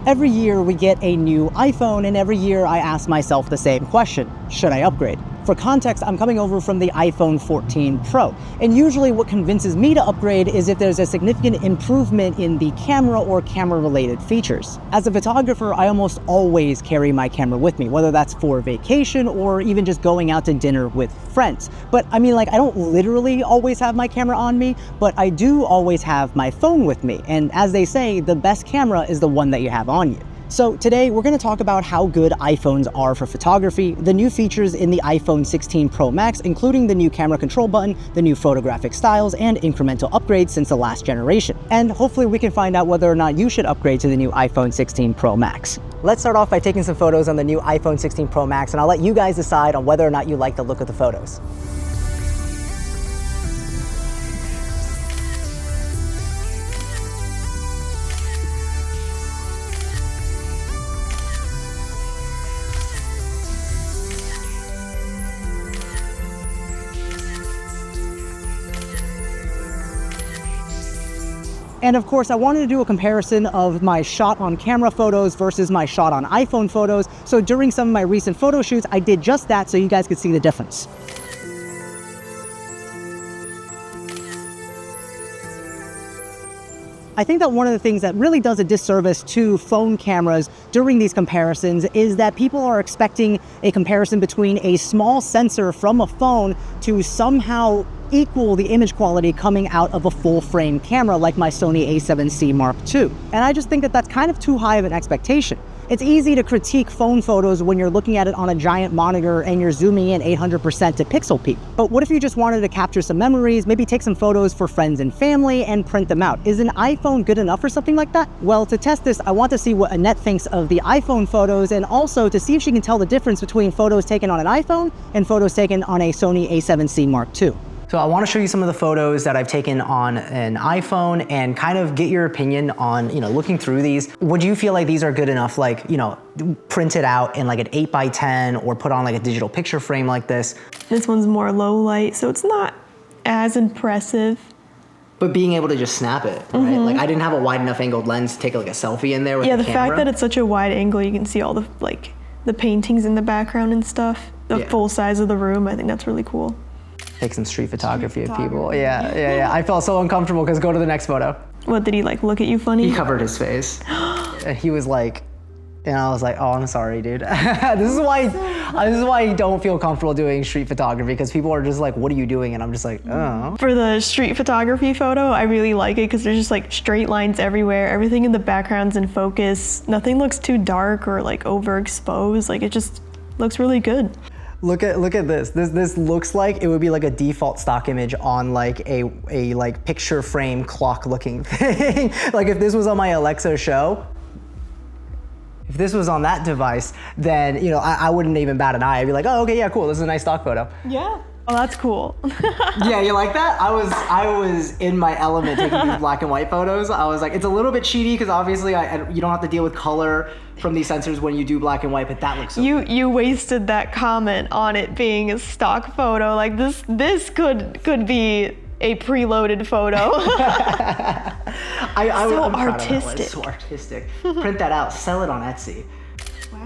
Every year we get a new iPhone, and every year I ask myself the same question: should I upgrade? For context, I'm coming over from the iPhone 14 Pro, and usually what convinces me to upgrade is if there's a significant improvement in the camera or camera-related features. As a photographer, I almost always carry my camera with me, whether that's for vacation or even just going out to dinner with friends. But I mean, like, I don't literally always have my camera on me, but I do always have my phone with me. And as they say, the best camera is the one that you have on you. So today we're going to talk about how good iPhones are for photography, the new features in the iPhone 16 Pro Max, including the new camera control button, the new photographic styles, and incremental upgrades since the last generation. And hopefully we can find out whether or not you should upgrade to the new iPhone 16 Pro Max. Let's start off by taking some photos on the new iPhone 16 Pro Max, and I'll let you guys decide on whether or not you like the look of the photos. And of course, I wanted to do a comparison of my shot on camera photos versus my shot on iPhone photos. So during some of my recent photo shoots, I did just that so you guys could see the difference. I think that one of the things that really does a disservice to phone cameras during these comparisons is that people are expecting a comparison between a small sensor from a phone to somehow equal the image quality coming out of a full frame camera like my Sony a7C Mark II. And I just think that that's kind of too high of an expectation. It's easy to critique phone photos when you're looking at it on a giant monitor and you're zooming in 800% to pixel peak. But what if you just wanted to capture some memories, maybe take some photos for friends and family and print them out? Is an iPhone good enough for something like that? Well, to test this, I want to see what Annette thinks of the iPhone photos, and also to see if she can tell the difference between photos taken on an iPhone and photos taken on a Sony a7C Mark II. So I want to show you some of the photos that I've taken on an iPhone and kind of get your opinion on, looking through these. Would you feel like these are good enough, like, printed out in like an 8x10 or put on like a digital picture frame like this? This one's more low light, so it's not as impressive. But being able to just snap it, right? Like, I didn't have a wide enough angled lens to take like a selfie in there with the camera. Yeah, the fact that it's such a wide angle, you can see all the paintings in the background and stuff. The full size of the room, I think that's really cool. Take some street photography of people. Yeah. I felt so uncomfortable because go to the next photo. What, did he look at you funny? He covered his face. He was like, and I was like, oh, I'm sorry, dude. This is why I don't feel comfortable doing street photography, because people are just like, what are you doing? And I'm just like, oh. For the street photography photo, I really like it because there's just like straight lines everywhere. Everything in the background's in focus. Nothing looks too dark or like overexposed. Like, it just looks really good. Look at this. This looks like it would be like a default stock image on like a like picture frame clock looking thing. Like, if this was on my Alexa show, if this was on that device, then I wouldn't even bat an eye. I'd be like, oh, okay, yeah, cool. This is a nice stock photo. Yeah. Oh, that's cool. Yeah, you like that? I was in my element taking these black and white photos. I was like, it's a little bit cheaty because obviously you don't have to deal with color from these sensors when you do black and white, but that looks so good. You wasted that comment on it being a stock photo. Like, this could be a preloaded photo. I'm artistic. So artistic. Print that out, sell it on Etsy.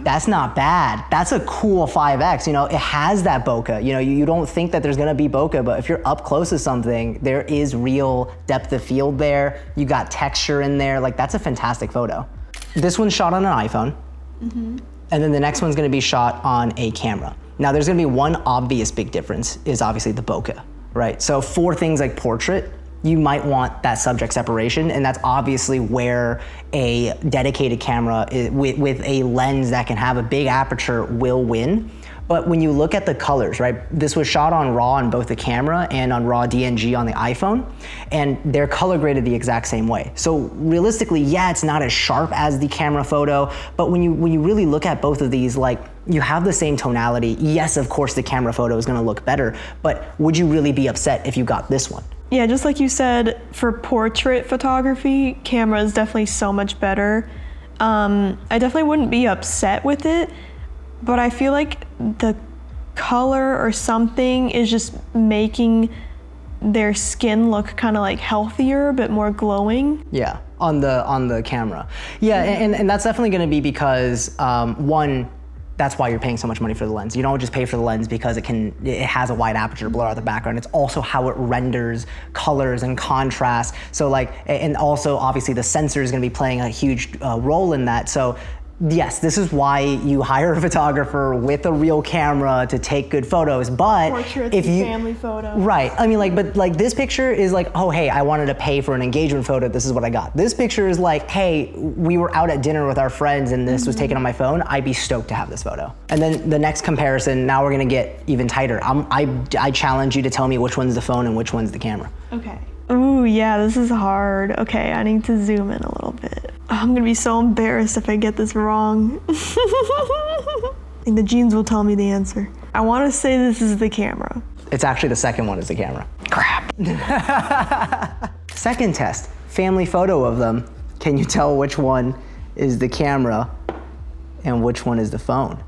That's not bad. That's a cool 5X. It has that bokeh. You don't think that there's gonna be bokeh, but if you're up close to something, there is real depth of field there. You got texture in there. Like, that's a fantastic photo. This one's shot on an iPhone, and then the next one's gonna be shot on a camera. Now, there's gonna be one obvious big difference, is obviously the bokeh, right? So for things like portrait, you might want that subject separation, and that's obviously where a dedicated camera with a lens that can have a big aperture will win. But when you look at the colors, right? This was shot on RAW on both the camera and on RAW DNG on the iPhone, and they're color graded the exact same way. So realistically, yeah, it's not as sharp as the camera photo, but when you really look at both of these, like, you have the same tonality. Yes, of course, the camera photo is gonna look better, but would you really be upset if you got this one? Yeah, just like you said, for portrait photography, camera is definitely so much better. I definitely wouldn't be upset with it, but I feel like the color or something is just making their skin look kind of like healthier, but more glowing. Yeah, on the camera. Yeah, and that's definitely gonna be because, one, that's why you're paying so much money for the lens. You don't just pay for the lens because it has a wide aperture to blur out the background. It's also how it renders colors and contrast. So like, and also obviously the sensor is gonna be playing a huge role in that. So yes, this is why you hire a photographer with a real camera to take good photos, but Portraits, if you, family photo. Right, I mean but like this picture is like, oh hey, I wanted to pay for an engagement photo, this is what I got. This picture is like, hey, we were out at dinner with our friends and this was taken on my phone, I'd be stoked to have this photo. And then the next comparison, now we're gonna get even tighter. I challenge you to tell me which one's the phone and which one's the camera. Okay. Ooh, yeah, this is hard. Okay, I need to zoom in a little bit. I'm gonna be so embarrassed if I get this wrong. I think the genes will tell me the answer. I wanna say this is the camera. It's actually the second one is the camera. Crap. Second test, family photo of them. Can you tell which one is the camera and which one is the phone?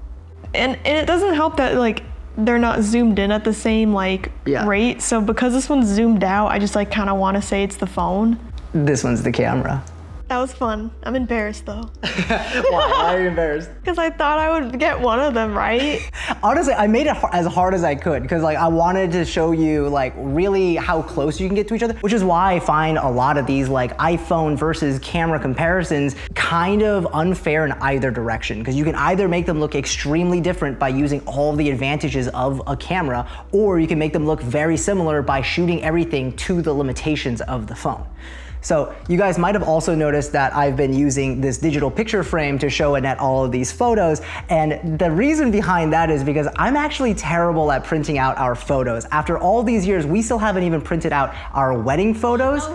And it doesn't help that like, they're not zoomed in at the same like rate. So because this one's zoomed out, I just like kind of want to say it's the phone. This one's the camera. That was fun. I'm embarrassed though. Why are you embarrassed? Because I thought I would get one of them right. Honestly, I made it as hard as I could because like I wanted to show you like really how close you can get to each other, which is why I find a lot of these like iPhone versus camera comparisons kind of unfair in either direction, because you can either make them look extremely different by using all the advantages of a camera, or you can make them look very similar by shooting everything to the limitations of the phone. So you guys might have also noticed that I've been using this digital picture frame to show Annette all of these photos. And the reason behind that is because I'm actually terrible at printing out our photos. After all these years, we still haven't even printed out our wedding photos.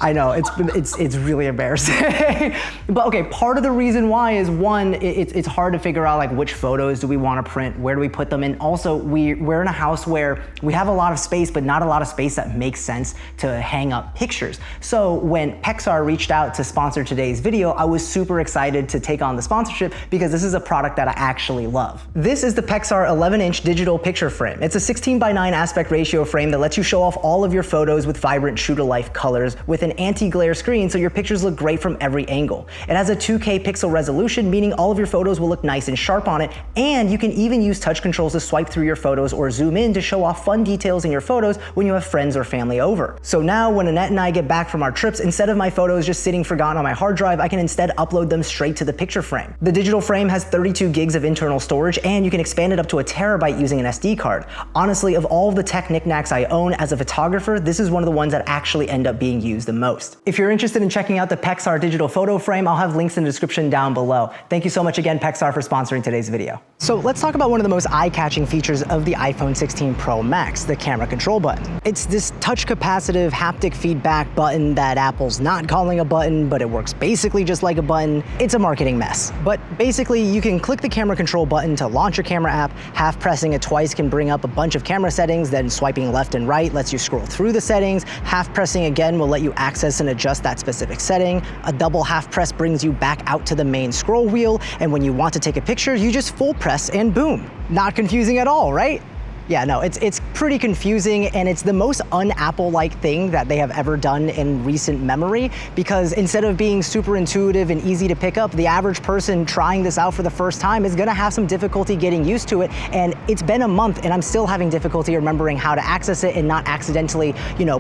I know, it's really embarrassing. But okay, part of the reason why is one, it's hard to figure out like which photos do we want to print, where do we put them, and also we're in a house where we have a lot of space, but not a lot of space that makes sense to hang up pictures. So when Pexar reached out to sponsor today's video, I was super excited to take on the sponsorship because this is a product that I actually love. This is the Pexar 11-inch digital picture frame. It's a 16:9 aspect ratio frame that lets you show off all of your photos with vibrant true-to-life colors with an anti-glare screen so your pictures look great from every angle. It has a 2K pixel resolution, meaning all of your photos will look nice and sharp on it, and you can even use touch controls to swipe through your photos or zoom in to show off fun details in your photos when you have friends or family over. So now when Annette and I get back from our trips, instead of my photos just sitting forgotten on my hard drive, I can instead upload them straight to the picture frame. The digital frame has 32 gigs of internal storage, and you can expand it up to a terabyte using an SD card. Honestly, of all of the tech knickknacks I own as a photographer, this is one of the ones that actually end up being used the most. If you're interested in checking out the Pexar digital photo frame, I'll have links in the description down below. Thank you so much again, Pexar, for sponsoring today's video. So let's talk about one of the most eye-catching features of the iPhone 16 Pro Max, the camera control button. It's this touch capacitive haptic feedback button that Apple's not calling a button, but it works basically just like a button. It's a marketing mess. But basically, you can click the camera control button to launch your camera app. Half pressing it twice can bring up a bunch of camera settings, then swiping left and right lets you scroll through the settings. Half pressing again will let you access and adjust that specific setting. A double half press brings you back out to the main scroll wheel, and when you want to take a picture, you just full press and boom. Not confusing at all, right? Yeah, no, it's pretty confusing, and it's the most un-Apple-like thing that they have ever done in recent memory, because instead of being super intuitive and easy to pick up, the average person trying this out for the first time is gonna have some difficulty getting used to it, and it's been a month and I'm still having difficulty remembering how to access it and not accidentally,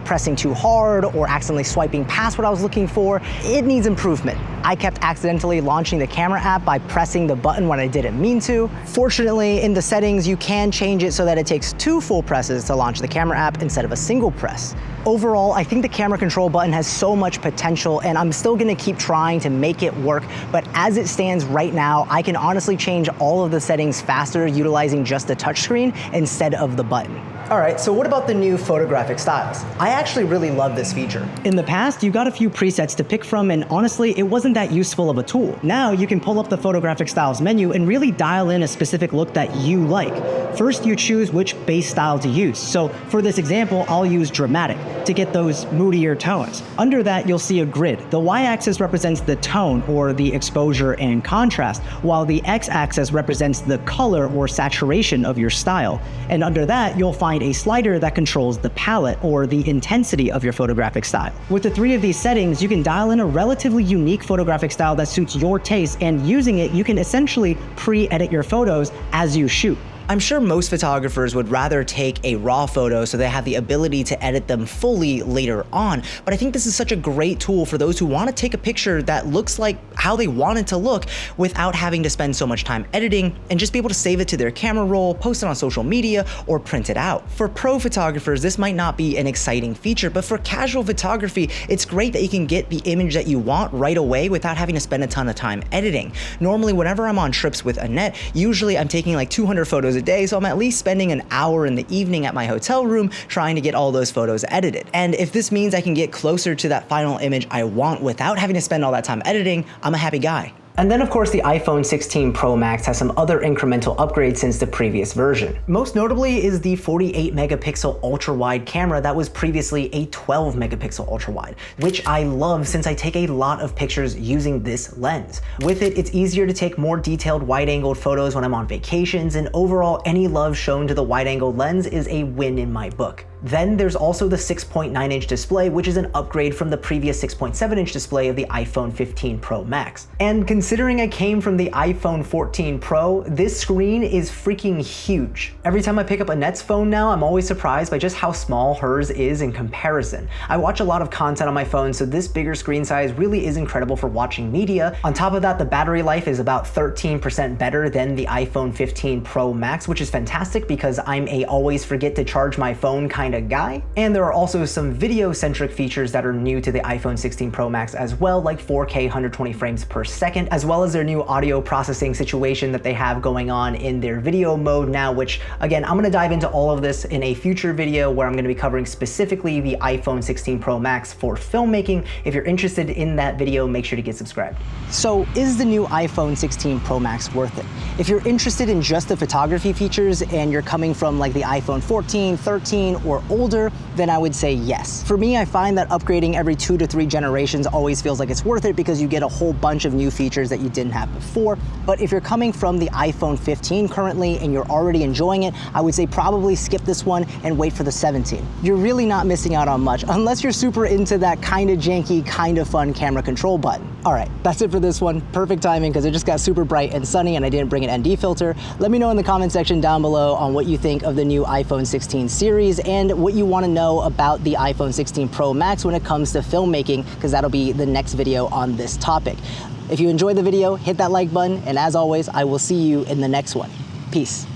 pressing too hard or accidentally swiping past what I was looking for. It needs improvement. I kept accidentally launching the camera app by pressing the button when I didn't mean to. Fortunately, in the settings, you can change it so that it takes 2 full presses to launch the camera app instead of a single press. Overall, I think the camera control button has so much potential, and I'm still gonna keep trying to make it work, but as it stands right now, I can honestly change all of the settings faster utilizing just the touchscreen instead of the button. All right, so what about the new Photographic Styles? I actually really love this feature. In the past, you got a few presets to pick from, and honestly, it wasn't that useful of a tool. Now you can pull up the Photographic Styles menu and really dial in a specific look that you like. First, you choose which base style to use. So for this example, I'll use dramatic to get those moodier tones. Under that, you'll see a grid. The y-axis represents the tone or the exposure and contrast, while the x-axis represents the color or saturation of your style. And under that, you'll find provide a slider that controls the palette or the intensity of your photographic style. With the 3 of these settings, you can dial in a relatively unique photographic style that suits your taste, and using it, you can essentially pre-edit your photos as you shoot. I'm sure most photographers would rather take a raw photo so they have the ability to edit them fully later on, but I think this is such a great tool for those who want to take a picture that looks like how they want it to look without having to spend so much time editing, and just be able to save it to their camera roll, post it on social media, or print it out. For pro photographers, this might not be an exciting feature, but for casual photography, it's great that you can get the image that you want right away without having to spend a ton of time editing. Normally, whenever I'm on trips with Annette, usually I'm taking like 200 photos a day, so I'm at least spending an hour in the evening at my hotel room trying to get all those photos edited. And if this means I can get closer to that final image I want without having to spend all that time editing, I'm a happy guy. And then of course the iPhone 16 Pro Max has some other incremental upgrades since the previous version. Most notably is the 48 megapixel ultra wide camera that was previously a 12 megapixel ultra wide, which I love since I take a lot of pictures using this lens. With it, it's easier to take more detailed wide angled photos when I'm on vacations, and overall any love shown to the wide angled lens is a win in my book. Then there's also the 6.9-inch display, which is an upgrade from the previous 6.7-inch display of the iPhone 15 Pro Max. And considering I came from the iPhone 14 Pro, this screen is freaking huge. Every time I pick up Annette's phone now, I'm always surprised by just how small hers is in comparison. I watch a lot of content on my phone, so this bigger screen size really is incredible for watching media. On top of that, the battery life is about 13% better than the iPhone 15 Pro Max, which is fantastic because I'm a always forget to charge my phone kind of guy. And there are also some video-centric features that are new to the iPhone 16 Pro Max as well, like 4K 120 frames per second, as well as their new audio processing situation that they have going on in their video mode now, which again, I'm gonna dive into all of this in a future video where I'm gonna be covering specifically the iPhone 16 Pro Max for filmmaking. If you're interested in that video, make sure to get subscribed. So is the new iPhone 16 Pro Max worth it? If you're interested in just the photography features and you're coming from like the iPhone 14, 13, or older, then I would say yes. For me, I find that upgrading every 2 to 3 generations always feels like it's worth it because you get a whole bunch of new features that you didn't have before. But if you're coming from the iPhone 15 currently and you're already enjoying it, I would say probably skip this one and wait for the 17. You're really not missing out on much unless you're super into that kind of janky, kind of fun camera control button. All right, that's it for this one. Perfect timing because it just got super bright and sunny and I didn't bring an ND filter. Let me know in the comment section down below on what you think of the new iPhone 16 series and what you want to know about the iPhone 16 Pro Max when it comes to filmmaking, because that'll be the next video on this topic. If you enjoyed the video, hit that like button, and as always, I will see you in the next one. Peace.